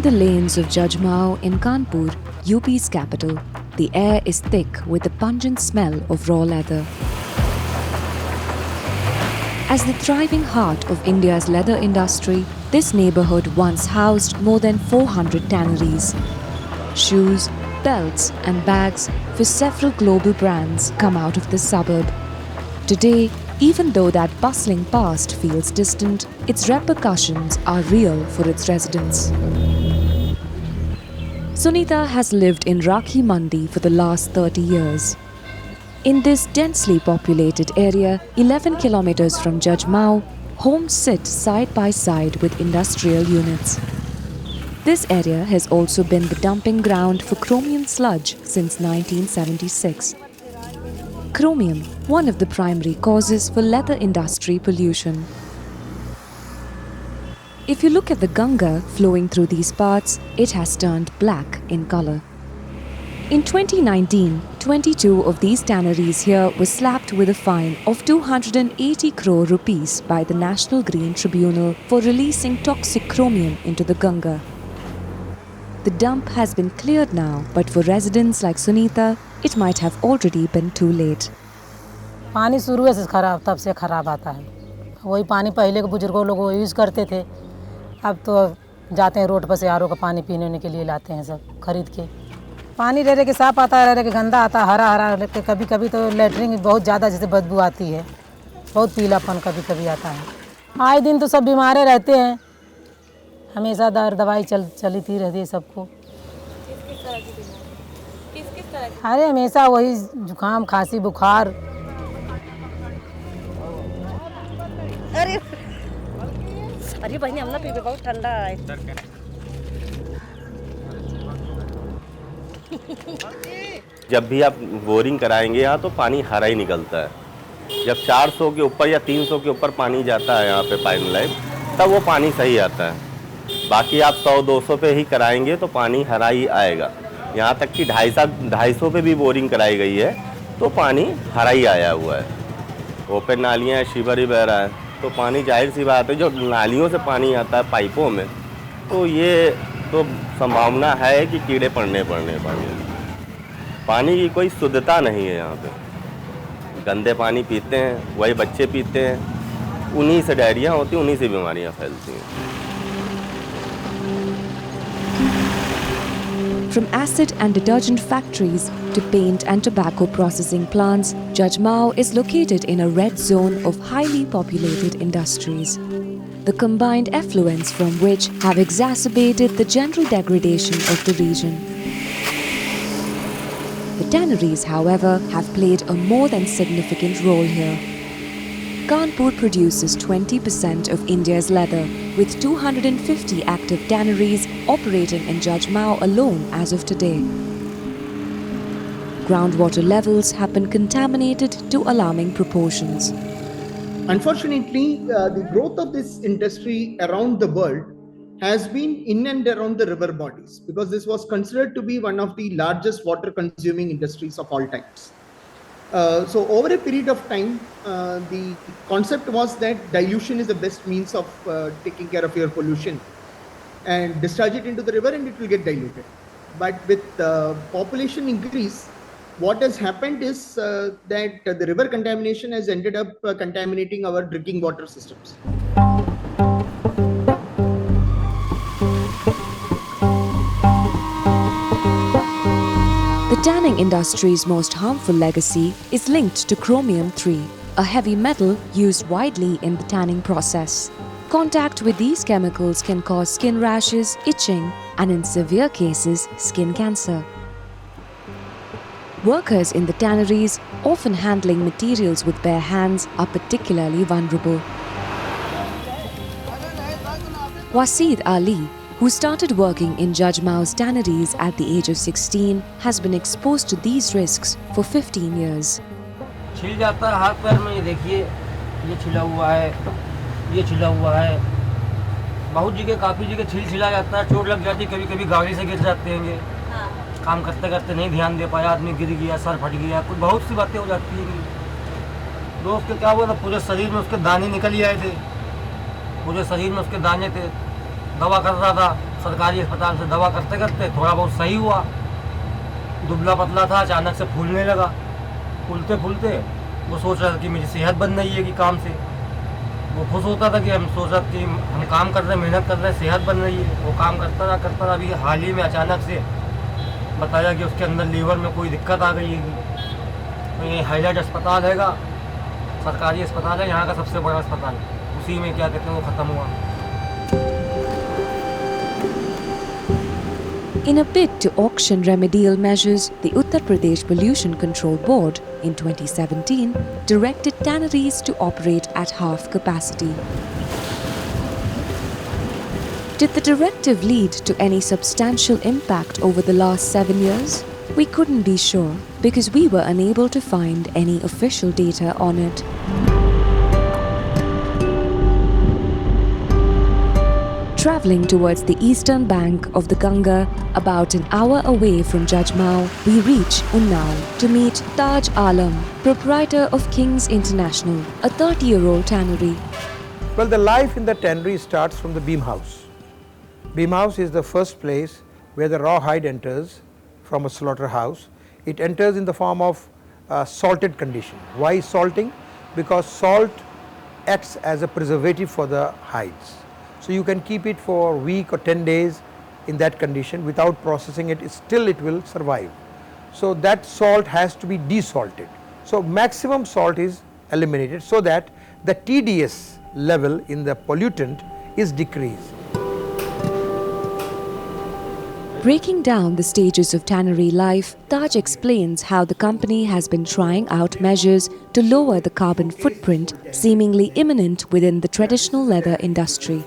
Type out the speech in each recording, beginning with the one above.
the lanes of Jajmao in Kanpur, UP's capital, the air is thick with the pungent smell of raw leather. As the thriving heart of India's leather industry, this neighborhood once housed more than 400 tanneries. Shoes, belts and bags for several global brands come out of this suburb. Today, even though that bustling past feels distant, its repercussions are real for its residents. Sunita has lived in Rakhi Mandi for the last 30 years. In this densely populated area, 11 kilometers from Jajmao, homes sit side by side with industrial units. This area has also been the dumping ground for chromium sludge since 1976. Chromium, one of the primary causes for leather industry pollution. If you look at the Ganga flowing through these parts, it has turned black in color. In 2019, 22 of these tanneries here were slapped with a fine of 280 crore rupees by the National Green Tribunal for releasing toxic chromium into the Ganga. The dump has been cleared now, but for residents like Sunita, it might have already been too late. पानी शुरू से खराब, तब से खराब आता है। वही पानी पहले के बुजुर्गों लोग यूज़ करते थे। अब तो जाते हैं रोड पर से आरओ का पानी पीने के लिए लाते हैं सब खरीद के। पानी रह रहे के साफ आता है, रह रहे के गंदा आता है, हरा हरा रह के कभी कभी तो लेटरिन बहुत ज़्यादा जैसे बदबू आती है, बहुत पीलापन कभी कभी आता है। आए दिन तो सब बीमारे रहते हैं, हमेशा दवाई चलती रहती है सबको। अरे हमेशा वही जुकाम खांसी बुखार। अरे बहनी हम ना पीपे बहुत ठंडा है। जब भी आप बोरिंग कराएंगे यहाँ तो पानी हरा ही निकलता है। जब 400 के ऊपर या 300 के ऊपर पानी जाता है यहाँ पे पाइपलाइन, तब वो पानी सही आता है। बाकी आप 100-200 पे ही कराएंगे तो पानी हरा ही आएगा। यहाँ तक कि 250 पे भी बोरिंग कराई गई है तो पानी हरा ही आया हुआ है। ओपन नालियाँ हैं, शिवर ही बह रहा है, तो पानी जाहिर सी बात है जो नालियों से पानी आता है पाइपों में, तो ये तो संभावना है कि कीड़े पड़ने पानी की कोई शुद्धता नहीं है यहाँ पे। गंदे पानी पीते हैं, वही बच्चे पीते हैं, उन्हीं से डायरिया होती हैं, उन्हीं से बीमारियाँ फैलती हैं। From acid and detergent factories to paint and tobacco processing plants, Jajmao is located in a red zone of highly populated industries, the combined effluents from which have exacerbated the general degradation of the region. The tanneries, however, have played a more than significant role here. Kanpur produces 20% of India's leather, with 250 active tanneries operating in Jajmao alone as of today. Groundwater levels have been contaminated to alarming proportions. Unfortunately, the growth of this industry around the world has been in and around the river bodies, because this was considered to be one of the largest water consuming industries of all times. So over a period of time, the concept was that dilution is the best means of taking care of your pollution, and discharge it into the river and it will get diluted. But with population increase, what has happened is that the river contamination has ended up contaminating our drinking water systems. The tanning industry's most harmful legacy is linked to chromium-3, a heavy metal used widely in the tanning process. Contact with these chemicals can cause skin rashes, itching, and in severe cases, skin cancer. Workers in the tanneries, often handling materials with bare hands, are particularly vulnerable. Waseed Ali, who started working in Jajmao's tanneries at the age of 16, has been exposed to these risks for 15 years. छिल जाता है हाथ पैर में, ये देखिए, ये छिला हुआ है, ये छिला हुआ है। बहुत जगह काफ़ी जगह छिला जाता है, चोट लग जाती है, कभी कभी गाड़ी से गिर जाते हैं। काम करते करते नहीं ध्यान दे पाया, आदमी गिर गया, सर फट गया, कुछ बहुत सी बातें हो जाती हैं। दोस्त के क्या हुआ था, पूरे शरीर में उसके दाने निकल आए थे, पूरे शरीर में उसके दाने थे। दवा कर रहा था, सरकारी अस्पताल से दवा करते करते थोड़ा बहुत सही हुआ। दुबला पतला था, अचानक से फूलने लगा। फूलते फूलते वो सोच रहा था कि मेरी सेहत बन रही है कि काम से। वो खुश होता था कि हम सोच रहे कि हम काम कर रहे हैं, मेहनत कर रहे हैं, सेहत बन रही है। वो काम करता रहा। अभी हाल ही में अचानक से बताया कि उसके अंदर लीवर में कोई दिक्कत आ गई है। तो ये हाईलाइट अस्पताल हैगा, सरकारी अस्पताल है, यहाँ का सबसे बड़ा अस्पताल। उसी में क्या कहते हैं वो ख़त्म हुआ। In a bid to auction remedial measures, the Uttar Pradesh Pollution Control Board in 2017 directed tanneries to operate at half capacity. Did the directive lead to any substantial impact over the last 7 years? We couldn't be sure because we were unable to find any official data on it. Travelling towards the eastern bank of the Ganga, about an hour away from Jajmau, we reach Unnao to meet Taj Alam, proprietor of King's International, a 30-year-old tannery. Well, the life in the tannery starts from the beam house. Beam house is the first place where the raw hide enters from a slaughterhouse. It enters in the form of salted condition. Why salting? Because salt acts as a preservative for the hides. So you can keep it for a week or 10 days in that condition without processing it, still it will survive. So that salt has to be desalted. So maximum salt is eliminated so that the TDS level in the pollutant is decreased. Breaking down the stages of tannery life, Taj explains how the company has been trying out measures to lower the carbon footprint seemingly imminent within the traditional leather industry.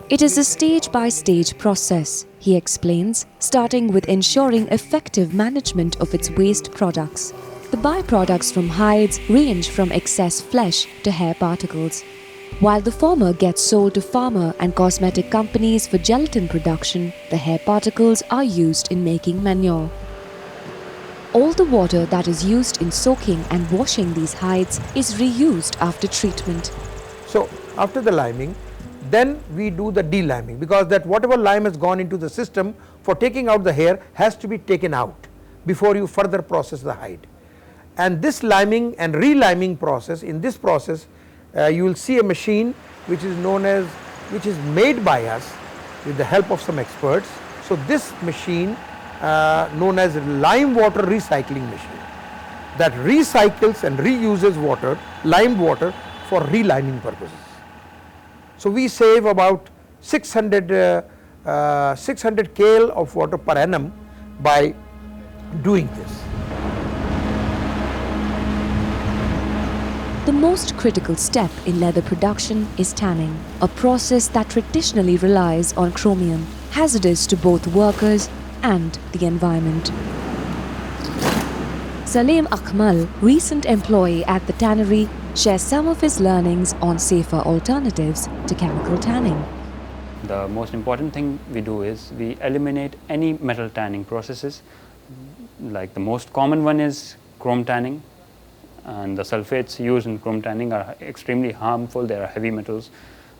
It is a stage-by-stage process, he explains, starting with ensuring effective management of its waste products. The byproducts from hides range from excess flesh to hair particles. While the former gets sold to pharma and cosmetic companies for gelatin production, the hair particles are used in making manure. All the water that is used in soaking and washing these hides is reused after treatment. So after the liming, then we do the de-liming, because that whatever lime has gone into the system for taking out the hair has to be taken out before you further process the hide. And this liming and re-liming process, in this process you will see a machine which is made by us with the help of some experts. So this machine known as lime water recycling machine, that recycles and reuses water, lime water, for re-liming purposes. So we save about 600 kL of water per annum by doing this. The most critical step in leather production is tanning, a process that traditionally relies on chromium, hazardous to both workers and the environment. Salim Akmal, recent employee at the tannery, shares some of his learnings on safer alternatives to chemical tanning. The most important thing we do is we eliminate any metal tanning processes. Like the most common one is chrome tanning, and the sulfates used in chrome tanning are extremely harmful. They are heavy metals.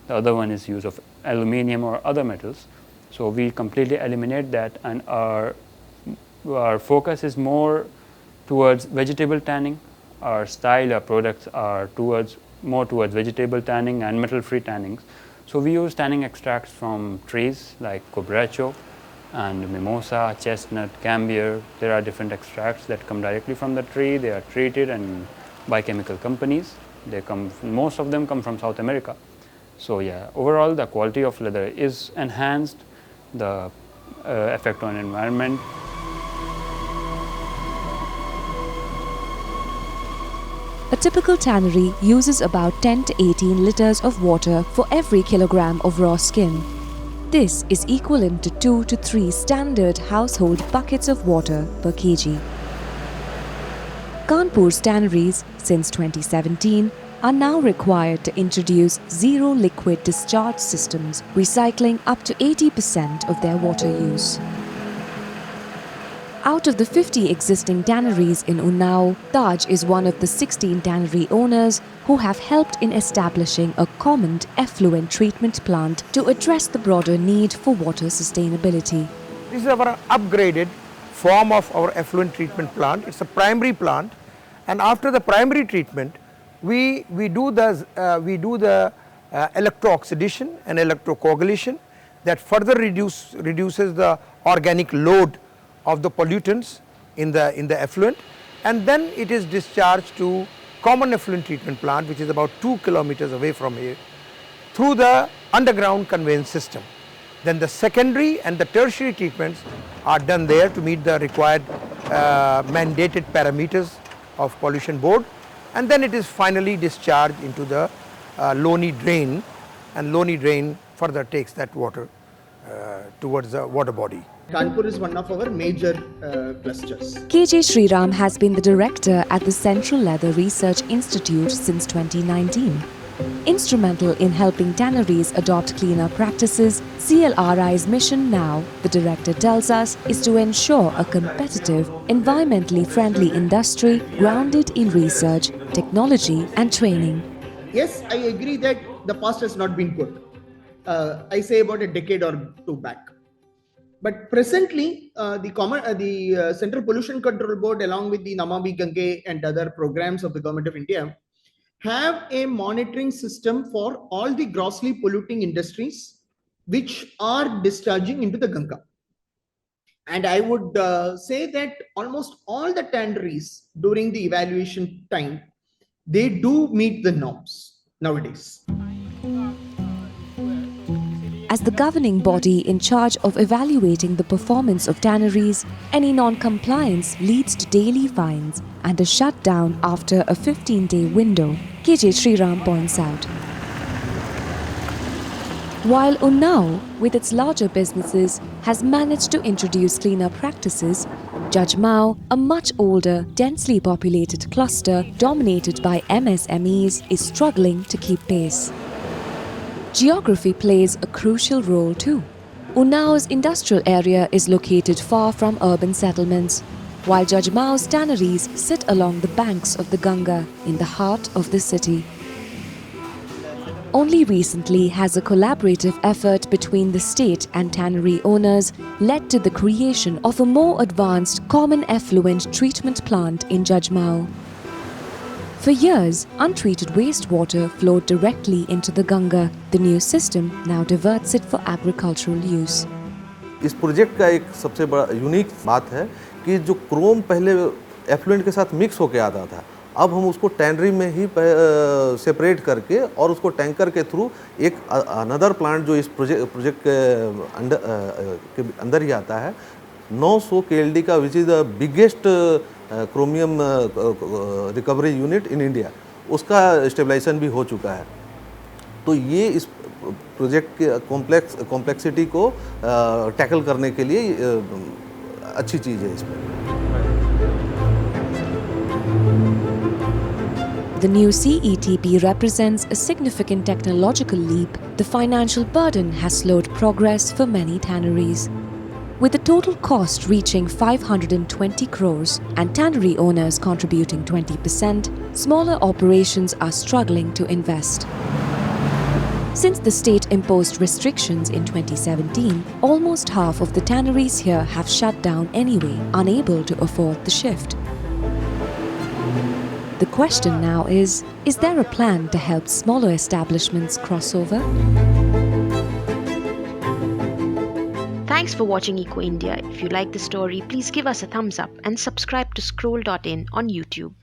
The other one is use of aluminium or other metals. So we completely eliminate that, and our focus is more towards vegetable tanning. Our style, our products are more towards vegetable tanning and metal-free tannings. So we use tanning extracts from trees like cobracho and mimosa, chestnut, cambier. There are different extracts that come directly from the tree. They are treated and by chemical companies. Most of them come from South America. So yeah, overall the quality of leather is enhanced, the effect on environment. A typical tannery uses about 10 to 18 litres of water for every kilogram of raw skin. This is equivalent to 2 to 3 standard household buckets of water per kg. Kanpur's tanneries, since 2017, are now required to introduce zero liquid discharge systems, recycling up to 80% of their water use. Out of the 50 existing tanneries in Unnao, Taj is one of the 16 tannery owners who have helped in establishing a common effluent treatment plant to address the broader need for water sustainability. This is our upgraded form of our effluent treatment plant. It's a primary plant, and after the primary treatment, we do the electro-oxidation and electrocoagulation that further reduces the organic load of the pollutants in the effluent, and then it is discharged to common effluent treatment plant, which is about 2 kilometers away from here, through the underground conveyance system. Then the secondary and the tertiary treatments are done there to meet the required mandated parameters of pollution board, and then it is finally discharged into the Loni drain, and Loni drain further takes that water towards the water body. Kanpur is one of our major clusters. KJ Sriram has been the director at the Central Leather Research Institute since 2019. Instrumental in helping tanneries adopt cleaner practices, CLRI's mission now, the director tells us, is to ensure a competitive, environmentally friendly industry grounded in research, technology and training. Yes, I agree that the past has not been good. I say about a decade or two back. But presently, the Central Pollution Control Board, along with the Namami Gange and other programs of the Government of India, have a monitoring system for all the grossly polluting industries which are discharging into the Ganga. And I would say that almost all the tanneries during the evaluation time, they do meet the norms nowadays. As the governing body in charge of evaluating the performance of tanneries, any non-compliance leads to daily fines and a shutdown after a 15-day window, KJ Sriram points out. While Unnao, with its larger businesses, has managed to introduce cleaner practices, Jajmao, a much older, densely populated cluster dominated by MSMEs, is struggling to keep pace. Geography plays a crucial role too. Unnao's industrial area is located far from urban settlements, while Jajmao's tanneries sit along the banks of the Ganga in the heart of the city. Only recently has a collaborative effort between the state and tannery owners led to the creation of a more advanced common effluent treatment plant in Jajmao. For years, untreated wastewater flowed directly into the Ganga. The new system now diverts it for agricultural use. इस project का एक सबसे बड़ा unique बात है कि जो Chrome पहले एफ्लुएंट के साथ मिक्स होकर आता था, अब हम उसको टैनरी में ही सेपरेट करके और उसको टैंकर के थ्रू एक अनदर प्लांट जो इस प्रोजेक्ट के अंदर ही आता है, 900 KLD का, which is the biggest chromium recovery unit in India, उसका स्टेबलाइजेशन भी हो चुका है. तो ये इस प्रोजेक्ट के कॉम्प्लेक्सिटी को टैकल करने के लिए अच्छी चीज़ है इसमें. The new CETP represents a significant technological leap. The financial burden has slowed progress for many tanneries. With the total cost reaching 520 crores and tannery owners contributing 20%, smaller operations are struggling to invest. Since the state imposed restrictions in 2017, almost half of the tanneries here have shut down anyway, unable to afford the shift. The question now is there a plan to help smaller establishments cross over? Thanks for watching Eco India. If you like the story, please give us a thumbs up and subscribe to Scroll.in on YouTube.